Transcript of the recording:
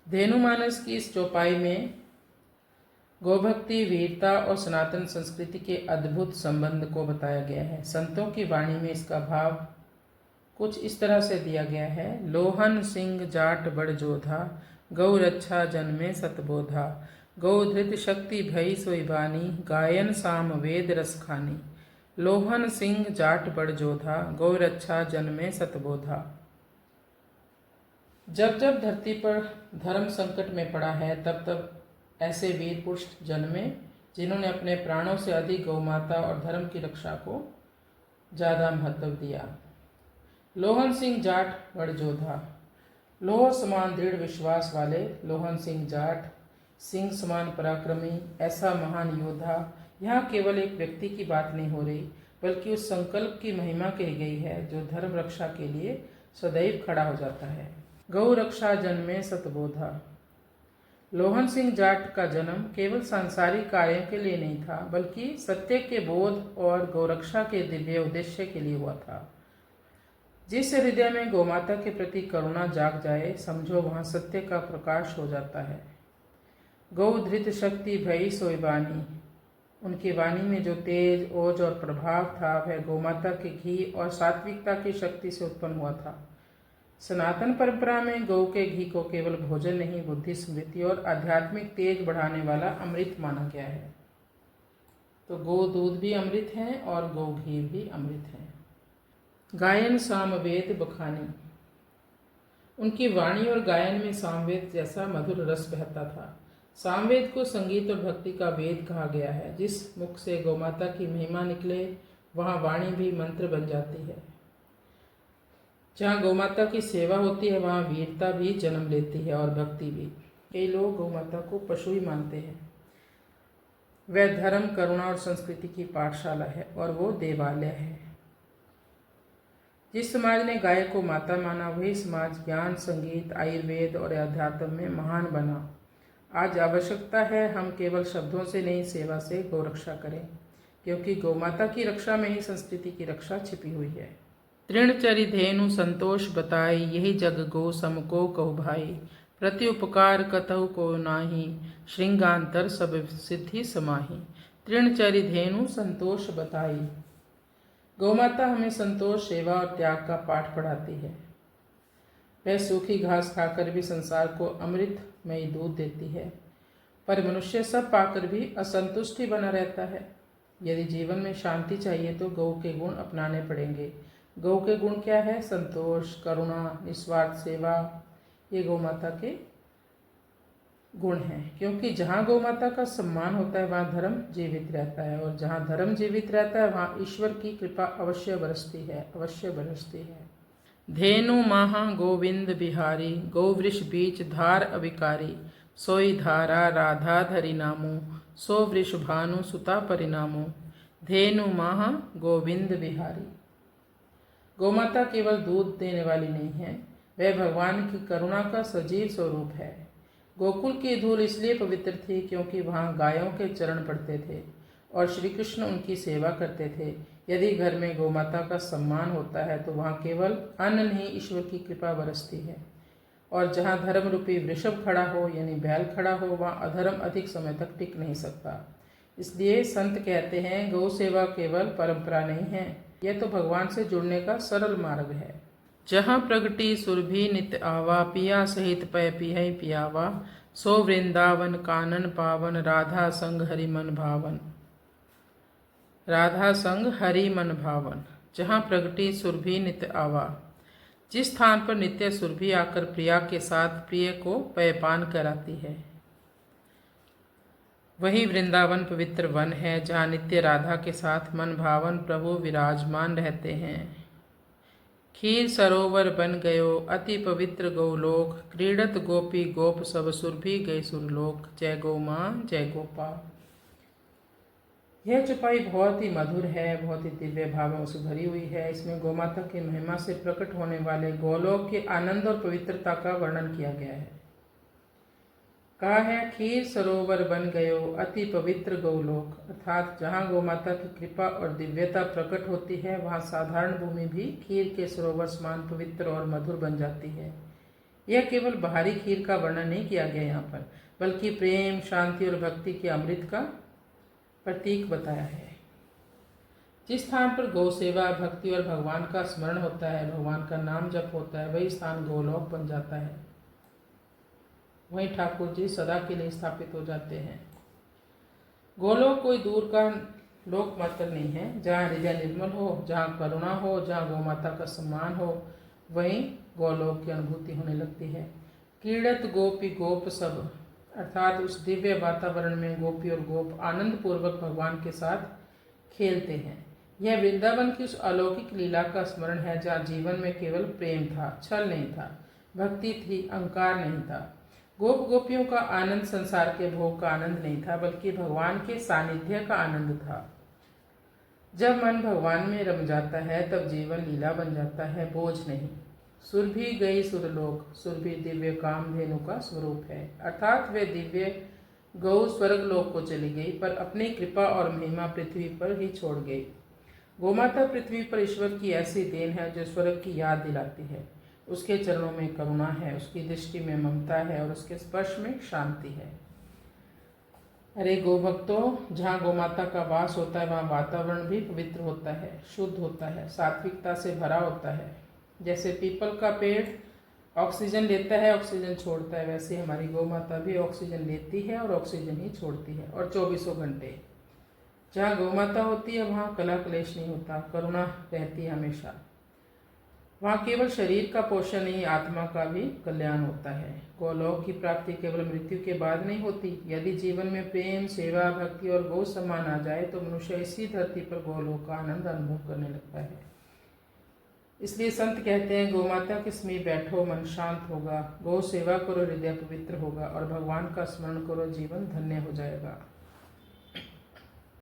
धेनुमानस की इस चौपाई में गोभक्ति, वीरता और सनातन संस्कृति के अद्भुत संबंध को बताया गया है। संतों की वाणी में इसका भाव कुछ इस तरह से दिया गया है। लोहन सिंह जाट बड़ जोधा, गौ रक्षा जन्मे सतबोधा, गौ धृत शक्ति भई सोई बानी, गायन साम वेद रस खानी। लोहन सिंह जाट बड़ जोधा, गौ रक्षा जन्मे सतबोधा। जब जब धरती पर धर्म संकट में पड़ा है, तब तब ऐसे वीर पुरुष जन्मे जिन्होंने अपने प्राणों से अधिक गौ माता और धर्म की रक्षा को ज़्यादा महत्व दिया। लोहन सिंह जाट बड़ जोधा, लोह समान दृढ़ विश्वास वाले लोहन सिंह जाट, सिंह समान पराक्रमी, ऐसा महान योद्धा। यहाँ केवल एक व्यक्ति की बात नहीं हो रही, बल्कि उस संकल्प की महिमा कही गई है जो धर्म रक्षा के लिए सदैव खड़ा हो जाता है। गौ रक्षा जन्मे सतबोधा। लोहन सिंह जाट का जन्म केवल सांसारिक कार्यों के लिए नहीं था, बल्कि सत्य के बोध और गौरक्षा के दिव्य उद्देश्य के लिए हुआ था। जिस हृदय में गौमाता के प्रति करुणा जाग जाए, समझो वहाँ सत्य का प्रकाश हो जाता है। गौ धृत शक्ति भई सोई बानी। उनकी वाणी में जो तेज, ओज और प्रभाव था, वह गौमाता के घी और सात्विकता की शक्ति से उत्पन्न हुआ था। सनातन परंपरा में गौ के घी को केवल भोजन नहीं, बुद्धि, स्मृति और आध्यात्मिक तेज बढ़ाने वाला अमृत माना गया है। तो गौ दूध भी अमृत है और गौ घी भी अमृत है। गायन सामवेद बखानी। उनकी वाणी और गायन में सामवेद जैसा मधुर रस बहता था। सामवेद को संगीत और भक्ति का वेद कहा गया है। जिस मुख से गौमाता की महिमा निकले, वहाँ वाणी भी मंत्र बन जाती है। जहाँ गौमाता की सेवा होती है, वहाँ वीरता भी जन्म लेती है और भक्ति भी। कई लोग गौमाता को पशु ही मानते हैं। वह धर्म, करुणा और संस्कृति की पाठशाला है और वो देवालय है। जिस समाज ने गाय को माता माना, वही समाज ज्ञान, संगीत, आयुर्वेद और अध्यात्म में महान बना। आज आवश्यकता है हम केवल शब्दों से नहीं, सेवा से गौरक्षा करें, क्योंकि गौमाता की रक्षा में ही संस्कृति की रक्षा छिपी हुई है। तृणचरि धेनु संतोष बताई, यही जग गो सम को कहु भाई। प्रति उपकार कतहु को नाही, श्रृंगांतर सब सिद्धि समाही। तृणचरि धेनु संतोष बताई। गौमाता हमें संतोष, सेवा और त्याग का पाठ पढ़ाती है। वह सूखी घास खाकर भी संसार को अमृतमयी दूध देती है, पर मनुष्य सब पाकर भी असंतुष्ट बना रहता है। यदि जीवन में शांति चाहिए तो गौ के गुण अपनाने पड़ेंगे। गौ के गुण क्या है? संतोष, करुणा, निस्वार्थ सेवा। ये गौ माता के गुण हैं, क्योंकि जहाँ गौ माता का सम्मान होता है, वहाँ धर्म जीवित रहता है, और जहाँ धर्म जीवित रहता है, वहाँ ईश्वर की कृपा अवश्य बरसती है, अवश्य बरसती है। धेनु माहा गोविंद बिहारी, गौ वृष बीच धार अविकारी। सोई धारा राधा धरि नामो, सो वृष भानु सुता परिणामो। धेनु माहा गोविंद बिहारी। गौमाता केवल दूध देने वाली नहीं है, वह भगवान की करुणा का सजीव स्वरूप है। गोकुल की धूल इसलिए पवित्र थी क्योंकि वहाँ गायों के चरण पड़ते थे और श्री कृष्ण उनकी सेवा करते थे। यदि घर में गौमाता का सम्मान होता है तो वहाँ केवल अन्न नहीं, ईश्वर की कृपा बरसती है। और जहाँ धर्म रूपी वृषभ खड़ा हो, यानी बैल खड़ा हो, वहाँ अधर्म अधिक समय तक टिक नहीं सकता। इसलिए संत कहते हैं, गौ सेवा केवल परंपरा नहीं है, यह तो भगवान से जुड़ने का सरल मार्ग है। जहाँ प्रगटी सुरभि नित आवा, पिया सहित पै पिय पियावा। सो वृंदावन कानन पावन, राधा संग हरि मन भावन। राधा संग हरि मन भावन। जहाँ प्रगटी सुरभि नित आवा, जिस स्थान पर नित्य सुरभि आकर प्रिया के साथ प्रिय को पेयपान कराती है, वही वृंदावन पवित्र वन है, जहाँ नित्य राधा के साथ मन भावन प्रभु विराजमान रहते हैं। खीर सरोवर बन गयो अति पवित्र गौलोक, क्रीडत गोपी गोप सब सुरभि गए सुरलोक। जय गौ माँ, जय गोपाल। यह चौपाई बहुत ही मधुर है, बहुत ही दिव्य भावों से भरी हुई है। इसमें गौमाता की महिमा से प्रकट होने वाले गौलोक के आनंद और पवित्रता का वर्णन किया गया है। कहा है, खीर सरोवर बन गयो अति पवित्र गौलोक, अर्थात जहाँ गौमाता की कृपा और दिव्यता प्रकट होती है, वहाँ साधारण भूमि भी खीर के सरोवर समान पवित्र और मधुर बन जाती है। यह केवल बाहरी खीर का वर्णन नहीं किया गया यहाँ पर, बल्कि प्रेम, शांति और भक्ति के अमृत का प्रतीक बताया है। जिस स्थान पर गौ सेवा, भक्ति और भगवान का स्मरण होता है, भगवान का नाम जप होता है, वही स्थान गोलोक बन जाता है। वहीं ठाकुर जी सदा के लिए स्थापित हो जाते हैं। गोलोक कोई दूर का लोक मात्र नहीं है। जहाँ हृदय निर्मल हो, जहाँ करुणा हो, जहाँ गौ माता का सम्मान हो, वहीं गोलोक की अनुभूति होने लगती है। क्रीड़त गोपी गोप सब, अर्थात उस दिव्य वातावरण में गोपी और गोप आनंद पूर्वक भगवान के साथ खेलते हैं। यह वृंदावन की उस अलौकिक लीला का स्मरण है जहाँ जीवन में केवल प्रेम था, छल नहीं था, भक्ति थी, अहंकार नहीं था। गोप गोपियों का आनंद संसार के भोग का आनंद नहीं था, बल्कि भगवान के सानिध्य का आनंद था। जब मन भगवान में रम जाता है तब जीवन लीला बन जाता है, बोझ नहीं। सुर भी गई सुरलोक, सुर भी दिव्य कामधेनु का स्वरूप है, अर्थात वे दिव्य गौ स्वर्ग लोक को चली गई, पर अपनी कृपा और महिमा पृथ्वी पर ही छोड़ गई। गोमाता पृथ्वी पर ईश्वर की ऐसी देन है जो स्वर्ग की याद दिलाती है। उसके चरणों में करुणा है, उसकी दृष्टि में ममता है और उसके स्पर्श में शांति है। अरे गोभक्तों, जहाँ गोमाता का वास होता है वहाँ वातावरण भी पवित्र होता है, शुद्ध होता है, सात्विकता से भरा होता है। जैसे पीपल का पेड़ ऑक्सीजन लेता है, ऑक्सीजन छोड़ता है, वैसे हमारी गौ माता भी ऑक्सीजन लेती है और ऑक्सीजन ही छोड़ती है, और 24 घंटे। जहाँ गौ माता होती है वहाँ कला क्लेश नहीं होता, करुणा रहती है हमेशा। वहाँ केवल शरीर का पोषण नहीं, आत्मा का भी कल्याण होता है। गोलोक की प्राप्ति केवल मृत्यु के बाद नहीं होती। यदि जीवन में प्रेम, सेवा, भक्ति और गौ सम्मान आ जाए तो मनुष्य इसी धरती पर गोलोक का आनंद अनुभव करने लगता है। इसलिए संत कहते हैं, गौ माता के समीप बैठो, मन शांत होगा, गौ सेवा करो, हृदय पवित्र होगा, और भगवान का स्मरण करो, जीवन धन्य हो जाएगा।